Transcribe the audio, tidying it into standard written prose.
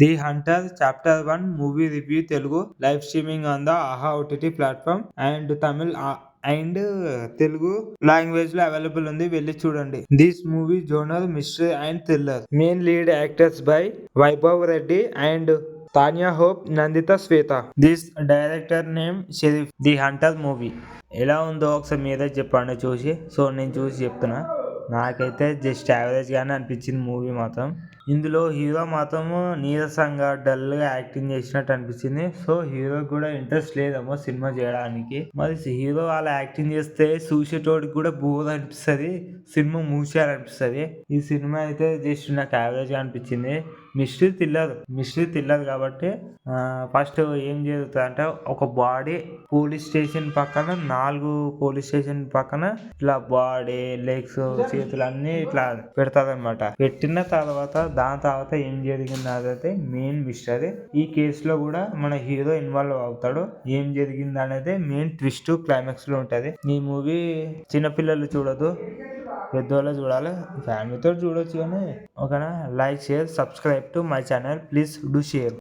The hunter chapter 1 movie review Telugu live streaming on the Aha OTT platform and Tamil and Telugu language లో available ఉంది, వెళ్ళి చూడండి. This movie genre mystery and thriller. Main lead actors by Vaibhav Reddy and Tanya Hope, Nanditha Swetha. This director name Sharif. The hunter movie ఎలా ఉందో ఒకసారి మీరే చెప్పండి చూసి. సో నేను చూసి చెప్తున్నా. నాకైతే జస్ట్ యావరేజ్ గానే అనిపించింది మూవీ మాత్రం. ఇందులో హీరో మాత్రము నీరసంగా డల్ గా యాక్టింగ్ చేసినట్టు అనిపించింది. సో హీరో కూడా ఇంట్రెస్ట్ లేదేమో సినిమా చేయడానికి. మరి హీరో అలా యాక్టింగ్ చేస్తే చూసేటోడికి కూడా బోర్ అనిపిస్తుంది, సినిమా మూసేయాలనిపిస్తుంది. ఈ సినిమా అయితే జస్ట్ నాకు యావరేజ్ గా అనిపించింది. మిస్టరీ థ్రిల్లర్ కాబట్టి ఫస్ట్ ఏం జరుగుతుంది అంటే, ఒక బాడీ పోలీస్ స్టేషన్ పక్కన 4 పోలీస్ స్టేషన్ పక్కన ఇట్లా బాడీ లెగ్స్ చేతులు అన్ని ఇట్లా పెడతారనమాట. పెట్టిన తర్వాత దాని తర్వాత ఏం జరిగింది అదైతే మెయిన్ మిస్టరీ. ఈ కేసులో కూడా మన హీరో ఇన్వాల్వ్ అవుతాడు. ఏం జరిగింది అనేది మెయిన్ ట్విస్ట్ క్లైమాక్స్ లో ఉంటది. ఈ మూవీ చిన్నపిల్లలు చూడదు, పెద్దవాళ్ళు చూడాలి, ఫ్యామిలీతో చూడొచ్చు. కానీ ఓకేనా, like share subscribe to my channel, please do share.